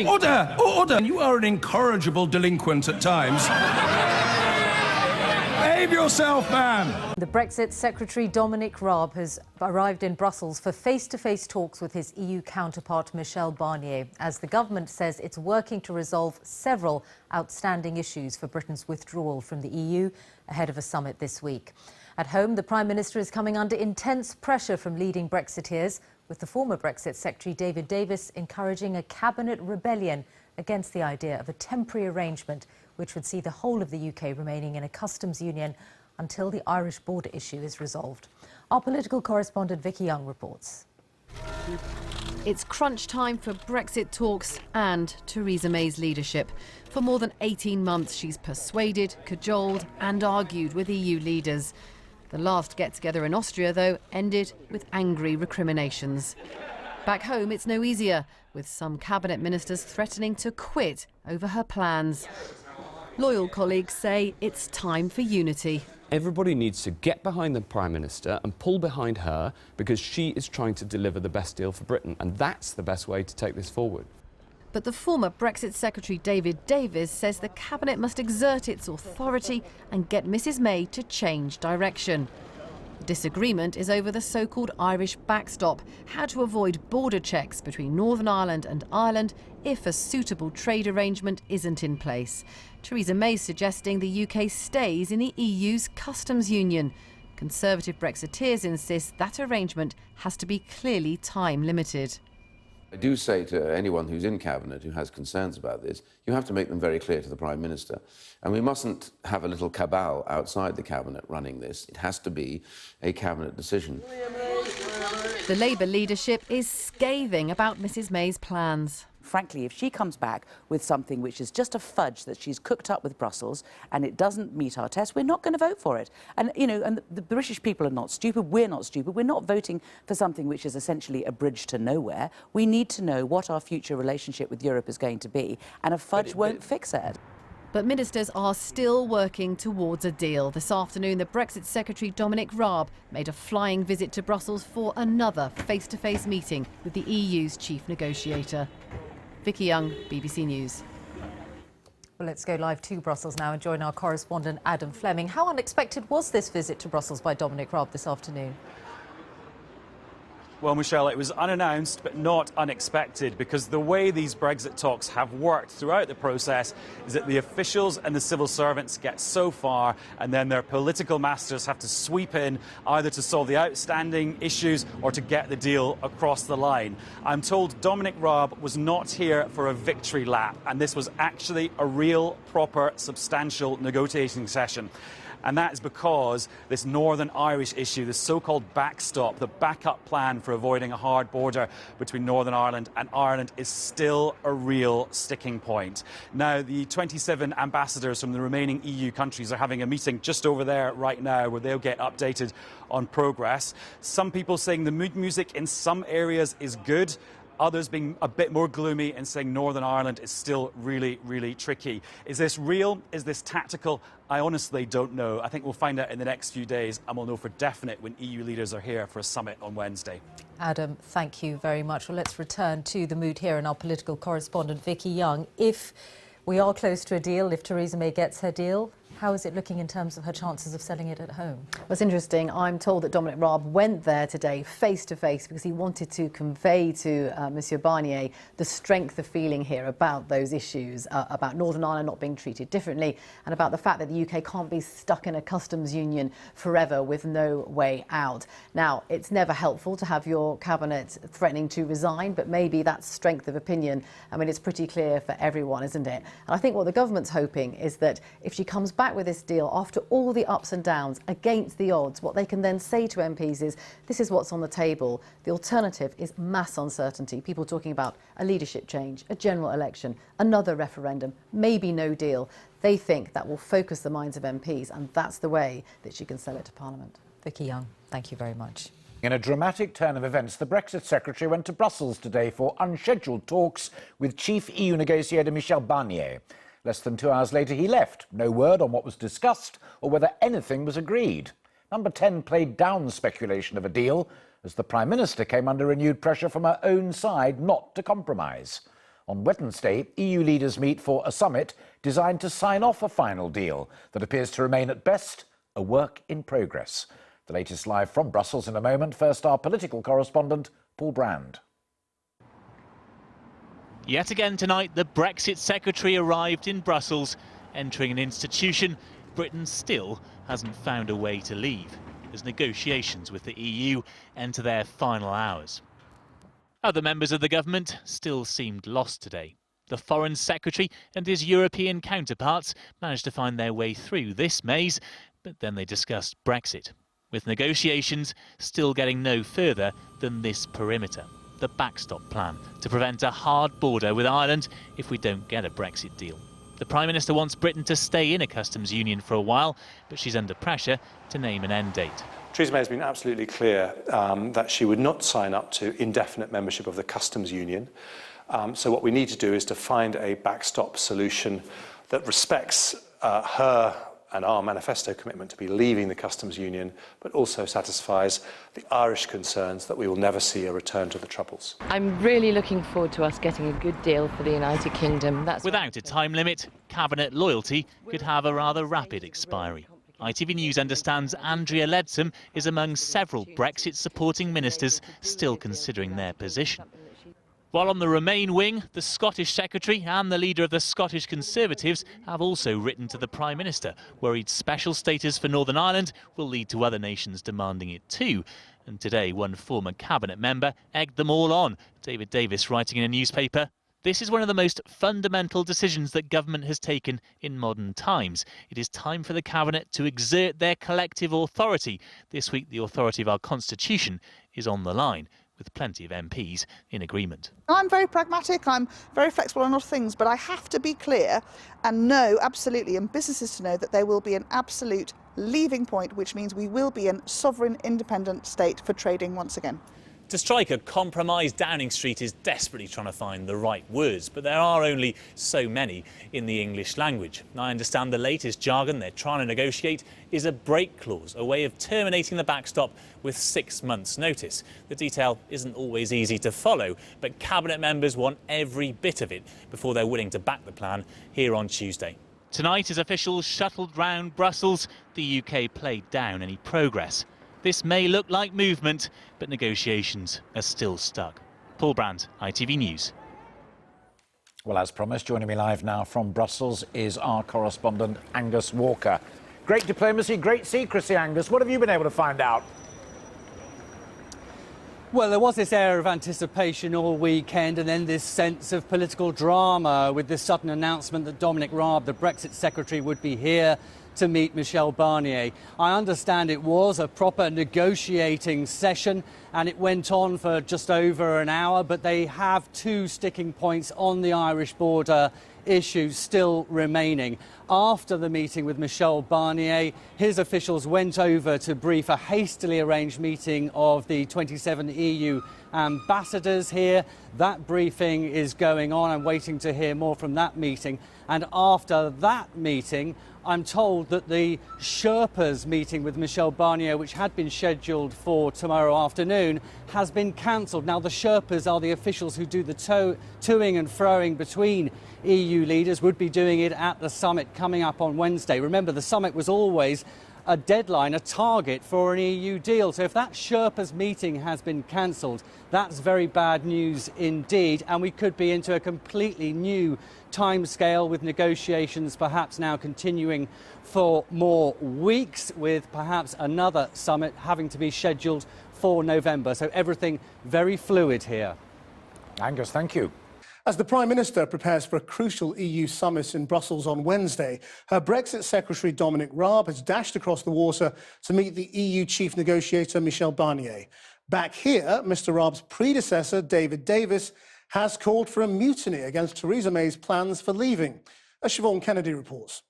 Order! Order! You are an incorrigible delinquent at times. Behave yourself, man! The Brexit Secretary Dominic Raab has arrived in Brussels for face-to-face talks with his EU counterpart Michel Barnier, as the government says it's working to resolve several outstanding issues for Britain's withdrawal from the EU ahead of a summit this week. At home, the Prime Minister is coming under intense pressure from leading Brexiteers, with the former Brexit Secretary David Davis encouraging a cabinet rebellion against the idea of a temporary arrangement which would see the whole of the UK remaining in a customs union until the Irish border issue is resolved. Our political correspondent Vicky Young reports. It's crunch time for Brexit talks and Theresa May's leadership. For more than 18 months, she's persuaded, cajoled and argued with EU leaders. The last get-together in Austria, though, ended with angry recriminations. Back home, it's no easier, with some cabinet ministers threatening to quit over her plans. Loyal colleagues say it's time for unity. Everybody needs to get behind the Prime Minister and pull behind her, because she is trying to deliver the best deal for Britain, and that's the best way to take this forward. But the former Brexit Secretary David Davis says the cabinet must exert its authority and get Mrs May to change direction. The disagreement is over the so-called Irish backstop, how to avoid border checks between Northern Ireland and Ireland if a suitable trade arrangement isn't in place. Theresa May suggesting the UK stays in the EU's customs union. Conservative Brexiteers insist that arrangement has to be clearly time-limited. I do say to anyone who's in Cabinet who has concerns about this, you have to make them very clear to the Prime Minister. And we mustn't have a little cabal outside the Cabinet running this. It has to be a Cabinet decision. The Labour leadership is scathing about Mrs May's plans. Frankly, if she comes back with something which is just a fudge that she's cooked up with Brussels and it doesn't meet our test, we're not going to vote for it. And, you know, and the British people are not stupid. We're not stupid. We're not voting for something which is essentially a bridge to nowhere. We need to know what our future relationship with Europe is going to be, and a fudge won't fix it. But ministers are still working towards a deal. This afternoon, the Brexit Secretary Dominic Raab made a flying visit to Brussels for another face-to-face meeting with the EU's chief negotiator. Vicky Young, BBC News. Well, let's go live to Brussels now and join our correspondent Adam Fleming. How unexpected was this visit to Brussels by Dominic Raab this afternoon? Well, Michelle, it was unannounced but not unexpected, because the way these Brexit talks have worked throughout the process is that the officials and the civil servants get so far, and then their political masters have to sweep in either to solve the outstanding issues or to get the deal across the line. I'm told Dominic Raab was not here for a victory lap, and this was actually a real, proper, substantial negotiating session. And that is because this Northern Irish issue, the so-called backstop, the backup plan for avoiding a hard border between Northern Ireland and Ireland, is still a real sticking point. Now, the 27 ambassadors from the remaining EU countries are having a meeting just over there right now where they'll get updated on progress. Some people saying the mood music in some areas is good, others being a bit more gloomy and saying Northern Ireland is still really, really tricky. Is this real? Is this tactical? I honestly don't know. I think we'll find out in the next few days, and we'll know for definite when EU leaders are here for a summit on Wednesday. Adam, thank you very much. Well, let's return to the mood here and our political correspondent Vicky Young. If we are close to a deal, if Theresa May gets her deal, how is it looking in terms of her chances of selling it at home? Well, it's interesting. I'm told that Dominic Raab went there today face-to-face because he wanted to convey to Monsieur Barnier the strength of feeling here about those issues, about Northern Ireland not being treated differently, and about the fact that the UK can't be stuck in a customs union forever with no way out. Now, it's never helpful to have your cabinet threatening to resign, but maybe that's strength of opinion. I mean, it's pretty clear for everyone, isn't it? And I think what the government's hoping is that if she comes back with this deal after all the ups and downs, against the odds, what they can then say to MPs is, this is what's on the table. The alternative is mass uncertainty. People talking about a leadership change, a general election, another referendum, maybe no deal. They think that will focus the minds of MPs, and that's the way that she can sell it to Parliament. Vicky Young, thank you very much. In a dramatic turn of events, the Brexit Secretary went to Brussels today for unscheduled talks with Chief EU negotiator Michel Barnier. Less than 2 hours later, he left. No word on what was discussed or whether anything was agreed. Number 10 played down speculation of a deal as the Prime Minister came under renewed pressure from her own side not to compromise. On Wednesday, EU leaders meet for a summit designed to sign off a final deal that appears to remain at best a work in progress. The latest live from Brussels in a moment. First, our political correspondent, Paul Brand. Yet again tonight, the Brexit secretary arrived in Brussels. Entering an institution, Britain still hasn't found a way to leave, as negotiations with the EU enter their final hours. Other members of the government still seemed lost today. The Foreign Secretary and his European counterparts managed to find their way through this maze, but then they discussed Brexit, with negotiations still getting no further than this perimeter, the backstop plan to prevent a hard border with Ireland if we don't get a Brexit deal. The Prime Minister wants Britain to stay in a customs union for a while, but she's under pressure to name an end date. Theresa May has been absolutely clear that she would not sign up to indefinite membership of the customs union. So what we need to do is to find a backstop solution that respects her and our manifesto commitment to be leaving the customs union, but also satisfies the Irish concerns that we will never see a return to the Troubles. I'm really looking forward to us getting a good deal for the United Kingdom. Without a time limit, cabinet loyalty could have a rather rapid expiry. ITV News understands Andrea Leadsom is among several Brexit-supporting ministers still considering their position. While on the Remain wing, the Scottish Secretary and the leader of the Scottish Conservatives have also written to the Prime Minister, worried special status for Northern Ireland will lead to other nations demanding it too. And today, one former cabinet member egged them all on. David Davis writing in a newspaper, "This is one of the most fundamental decisions that government has taken in modern times. It is time for the cabinet to exert their collective authority. This week, the authority of our constitution is on the line," with plenty of MPs in agreement. I'm very pragmatic, I'm very flexible on other things, but I have to be clear and know absolutely, and businesses to know, that there will be an absolute leaving point, which means we will be a sovereign, independent state for trading once again. To strike a compromise, Downing Street is desperately trying to find the right words, but there are only so many in the English language. I understand the latest jargon they're trying to negotiate is a break clause, a way of terminating the backstop with 6 months' notice. The detail isn't always easy to follow, but cabinet members want every bit of it before they're willing to back the plan here on Tuesday. Tonight, as officials shuttled round Brussels, the UK played down any progress. This may look like movement, but negotiations are still stuck. Paul Brand, ITV News. Well, as promised, joining me live now from Brussels is our correspondent, Angus Walker. Great diplomacy, great secrecy, Angus. What have you been able to find out? Well, there was this air of anticipation all weekend and then this sense of political drama with this sudden announcement that Dominic Raab, the Brexit secretary, would be here to meet Michel Barnier. I understand it was a proper negotiating session and it went on for just over an hour, but they have two sticking points on the Irish border issue still remaining. After the meeting with Michel Barnier, his officials went over to brief a hastily arranged meeting of the 27 EU ambassadors here. That briefing is going on. I'm waiting to hear more from that meeting. And after that meeting, I'm told that the Sherpas meeting with Michel Barnier, which had been scheduled for tomorrow afternoon, has been cancelled. Now, the Sherpas are the officials who do the toing and froing between EU leaders, would be doing it at the summit coming up on Wednesday. Remember, the summit was always a deadline, a target for an EU deal. So if that Sherpas meeting has been cancelled, that's very bad news indeed. And we could be into a completely new timescale with negotiations perhaps now continuing for more weeks, with perhaps another summit having to be scheduled for November. So everything very fluid here. Angus, thank you. As the Prime Minister prepares for a crucial EU summit in Brussels on Wednesday, her Brexit Secretary Dominic Raab has dashed across the water to meet the EU chief negotiator Michel Barnier. Back here, Mr Raab's predecessor David Davis has called for a mutiny against Theresa May's plans for leaving. As Siobhan Kennedy reports.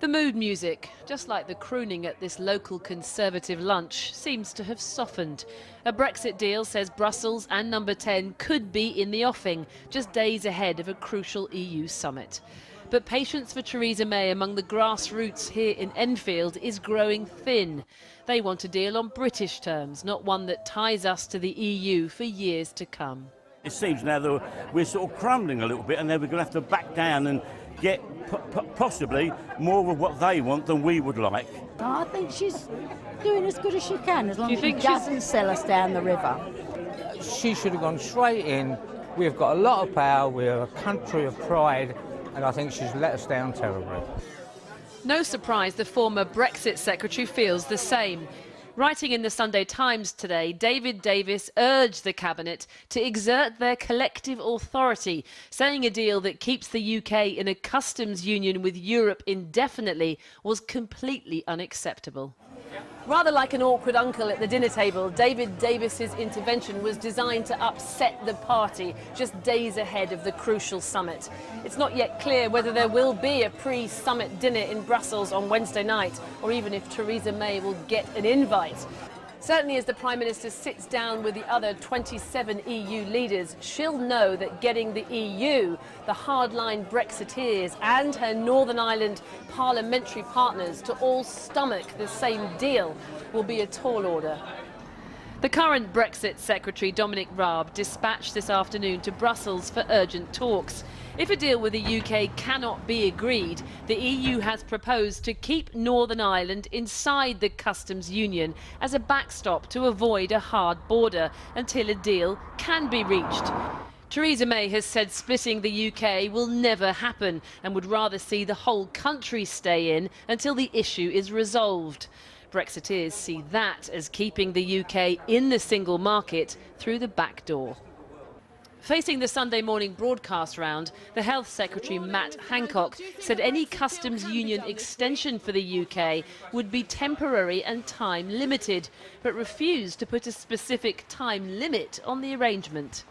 The mood music, just like the crooning at this local Conservative lunch, seems to have softened. A Brexit deal, says Brussels, and Number 10 could be in the offing, just days ahead of a crucial EU summit. But patience for Theresa May among the grassroots here in Enfield is growing thin. They want a deal on British terms, not one that ties us to the EU for years to come. It seems now that we're sort of crumbling a little bit, and then we're going to have to back down and get possibly more of what they want than we would like. I think she's doing as good as she can, as long as she think doesn't sell us down the river. She should have gone straight in. We've got a lot of power, we're a country of pride, and I think she's let us down terribly. No surprise the former Brexit secretary feels the same. Writing in the Sunday Times today, David Davis urged the cabinet to exert their collective authority, saying a deal that keeps the UK in a customs union with Europe indefinitely was completely unacceptable. Rather like an awkward uncle at the dinner table, David Davis's intervention was designed to upset the party just days ahead of the crucial summit. It's not yet clear whether there will be a pre-summit dinner in Brussels on Wednesday night, or even if Theresa May will get an invite. Certainly as the Prime Minister sits down with the other 27 EU leaders, she'll know that getting the EU, the hardline Brexiteers and her Northern Ireland parliamentary partners to all stomach the same deal will be a tall order. The current Brexit Secretary, Dominic Raab, dispatched this afternoon to Brussels for urgent talks. If a deal with the UK cannot be agreed, the EU has proposed to keep Northern Ireland inside the customs union as a backstop to avoid a hard border until a deal can be reached. Theresa May has said splitting the UK will never happen and would rather see the whole country stay in until the issue is resolved. Brexiteers see that as keeping the UK in the single market through the back door. Facing the Sunday morning broadcast round, the Health Secretary Matt Hancock said any customs union extension for the UK would be temporary and time limited, but refused to put a specific time limit on the arrangement.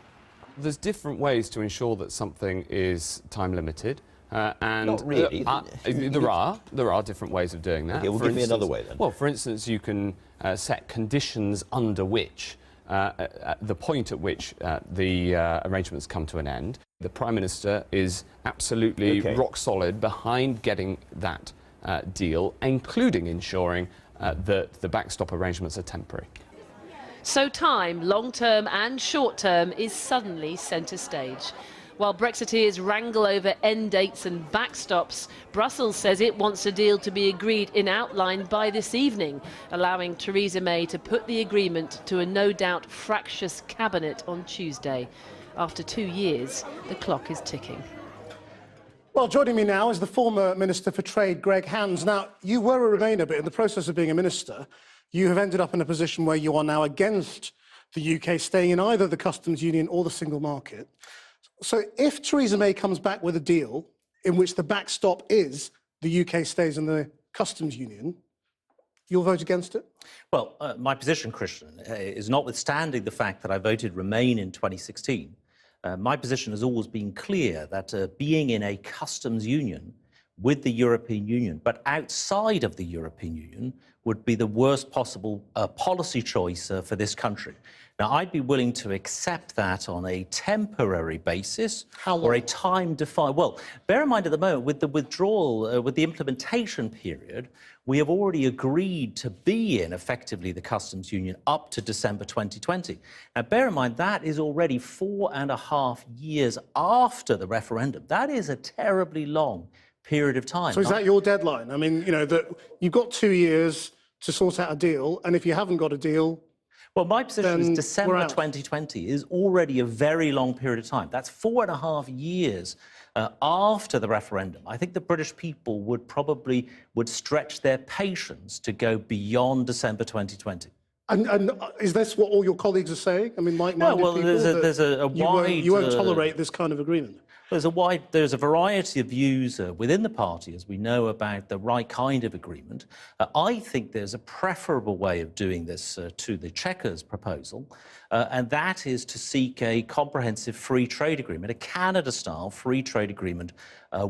There's different ways to ensure that something is time limited. And Not really. there are different ways of doing that. Okay, well, give me another way then. Well, for instance, you can set conditions under which the point at which the arrangements come to an end. The Prime Minister is absolutely rock solid behind getting that deal, including ensuring that the backstop arrangements are temporary. So time, long-term and short-term, is suddenly centre stage. While Brexiteers wrangle over end dates and backstops, Brussels says it wants a deal to be agreed in outline by this evening, allowing Theresa May to put the agreement to a no-doubt fractious cabinet on Tuesday. After 2 years, the clock is ticking. Well, joining me now is the former Minister for Trade, Greg Hands. Now, you were a Remainer, but in the process of being a minister, you have ended up in a position where you are now against the UK staying in either the customs union or the single market. So if Theresa May comes back with a deal in which the backstop is the UK stays in the customs union, you'll vote against it? Well, my position, Christian, is notwithstanding the fact that I voted Remain in 2016, my position has always been clear that being in a customs union with the European Union, but outside of the European Union, would be the worst possible policy choice for this country. Now, I'd be willing to accept that on a temporary basis or a time-defined... Well, bear in mind at the moment, with the withdrawal, with the implementation period, we have already agreed to be in, effectively, the customs union up to December 2020. Now, bear in mind, that is already 4.5 years after the referendum. That is a terribly long period of time. So is that your deadline? I mean, you know, that you've got 2 years to sort out a deal, and if you haven't got a deal... Well, my position is December 2020 is already a very long period of time. That's 4.5 years after the referendum. I think the British people would stretch their patience to go beyond December 2020. And is this what all your colleagues are saying? I mean, like-minded people, there's a wide... You won't tolerate this kind of agreement? There's a variety of views within the party, as we know, about the right kind of agreement. I think there's a preferable way of doing this to the Chequers proposal, and that is to seek a comprehensive free trade agreement, a Canada-style free trade agreement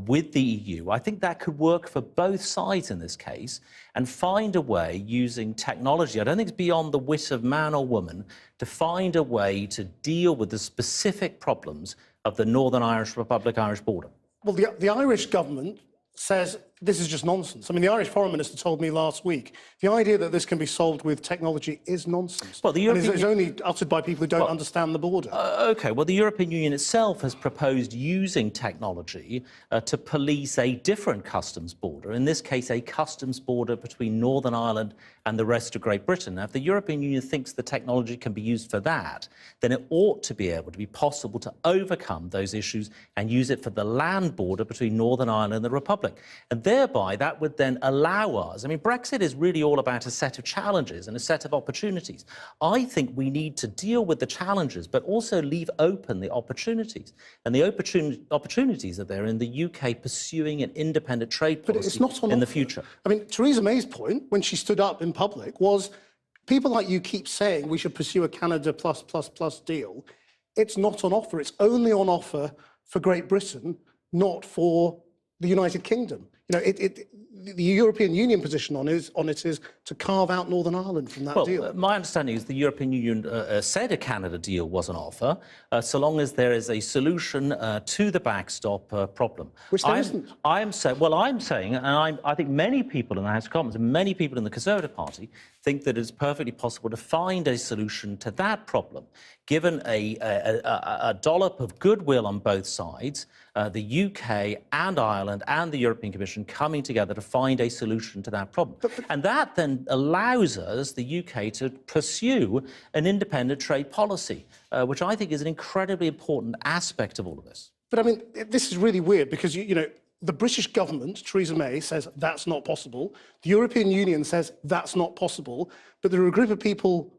with the EU. I think that could work for both sides in this case, and find a way using technology. I don't think it's beyond the wit of man or woman to find a way to deal with the specific problems of the Northern Irish Republic-Irish border. Well, the Irish government says this is just nonsense. I mean, the Irish Foreign Minister told me last week the idea that this can be solved with technology is nonsense. Well, the European and it's only uttered by people who don't understand the border. OK, well, the European Union itself has proposed using technology to police a different customs border, in this case, a customs border between Northern Ireland and the rest of Great Britain. Now, if the European Union thinks the technology can be used for that, then it ought to be able to be possible to overcome those issues and use it for the land border between Northern Ireland and the Republic. And thereby, that would then allow us... I mean, Brexit is really all about a set of challenges and a set of opportunities. I think we need to deal with the challenges, but also leave open the opportunities. And the opportunities are there in the UK pursuing an independent trade policy in the future. I mean, Theresa May's point, when she stood up in public, was people like you keep saying we should pursue a Canada plus deal. It's not on offer. It's only on offer for Great Britain, not for the United Kingdom. You know, the European Union position on it is to carve out Northern Ireland from that deal. My understanding is the European Union said a Canada deal was on offer, so long as there is a solution to the backstop problem. Which there isn't. I'm saying, and I think many people in the House of Commons and many people in the Conservative Party think that it's perfectly possible to find a solution to that problem, given a dollop of goodwill on both sides, the UK and Ireland and the European Commission coming together to find a solution to that problem. And that then allows us, the UK, to pursue an independent trade policy, which I think is an incredibly important aspect of all of this. But I mean, this is really weird because, you know, the British government, Theresa May, says that's not possible. The European Union says that's not possible. But there are a group of people,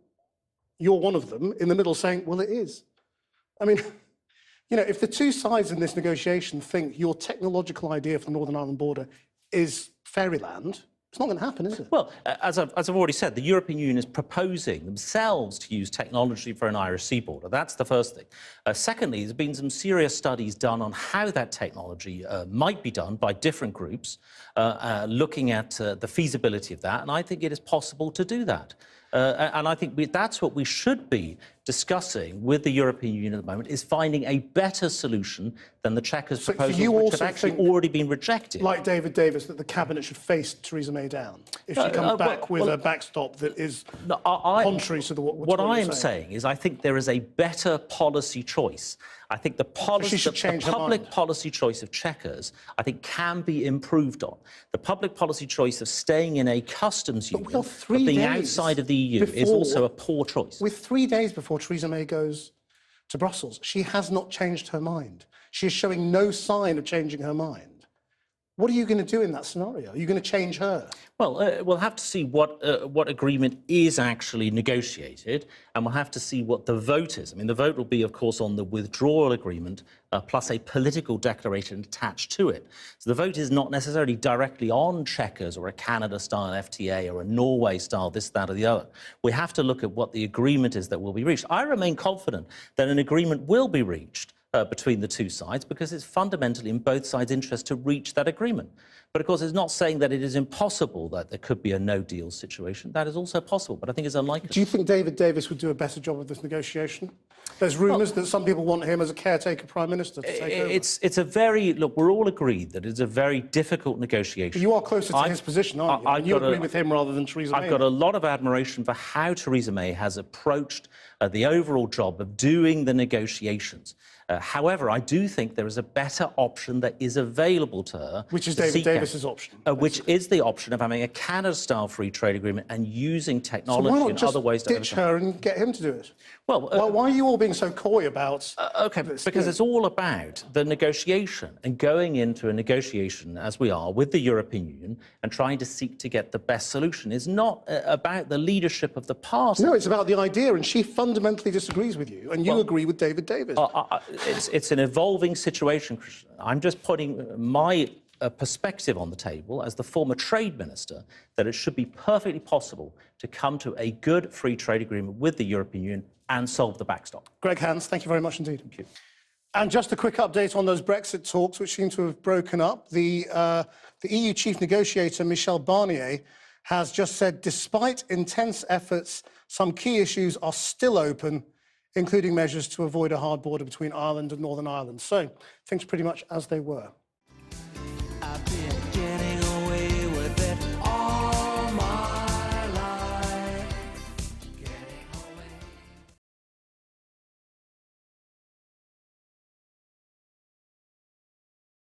you're one of them, in the middle saying, well, it is. I mean, you know, if the two sides in this negotiation think your technological idea for the Northern Ireland border is fairyland, it's not going to happen, is it? Well, as I've already said, the European Union is proposing themselves to use technology for an Irish sea border. That's the first thing. Secondly, there's been some serious studies done on how that technology might be done by different groups, looking at the feasibility of that, and I think it is possible to do that. And I think that's what we should be discussing with the European Union at the moment, is finding a better solution than the Chequers proposal, which have actually already been rejected. Like David Davis, that the Cabinet should face Theresa May down if she comes back with a backstop that is contrary to what I am saying is I think there is a better policy choice. I think the public policy choice of Chequers, I think, can be improved on. The public policy choice of staying in a customs union, of being outside of the EU, is also a poor choice. With 3 days before Theresa May goes to Brussels, she has not changed her mind. She is showing no sign of changing her mind. What are you going to do in that scenario? Are you going to change her? Well, we'll have to see what agreement is actually negotiated, and we'll have to see what the vote is. I mean, the vote will be, of course, on the withdrawal agreement, plus a political declaration attached to it. So the vote is not necessarily directly on Chequers or a Canada-style FTA or a Norway-style this, that, or the other. We have to look at what the agreement is that will be reached. I remain confident that an agreement will be reached between the two sides, because it's fundamentally in both sides' interest to reach that agreement. But of course, it's not saying that it is impossible that there could be a no-deal situation. That is also possible, but I think it's unlikely. Do you think David Davis would do a better job of this negotiation? There's rumours that some people want him as a caretaker prime minister to take over. It's a very... Look, we're all agreed that it's a very difficult negotiation. But you are closer to his position, aren't you? And you agree with him rather than Theresa May. I've got a lot of admiration for how Theresa May has approached the overall job of doing the negotiations. However, I do think there is a better option that is available to her. Which is David Davis's option. Which is the option of having a Canada-style free trade agreement and using technology and other ways to... So why not just ditch her and get him to do it? Well, why are you all being so coy about... OK, because it's all about the negotiation and going into a negotiation, as we are, with the European Union and trying to seek to get the best solution is not about the leadership of the party. No, it's about the idea, and she fundamentally disagrees with you, and you agree with David Davis. It's an evolving situation, Christian. I'm just putting my perspective on the table as the former trade minister, that it should be perfectly possible to come to a good free trade agreement with the European Union and solve the backstop. Greg Hans, thank you very much indeed. Thank you. And just a quick update on those Brexit talks, which seem to have broken up. The EU chief negotiator, Michel Barnier, has just said, despite intense efforts, some key issues are still open, including measures to avoid a hard border between Ireland and Northern Ireland. So things pretty much as they were. I've been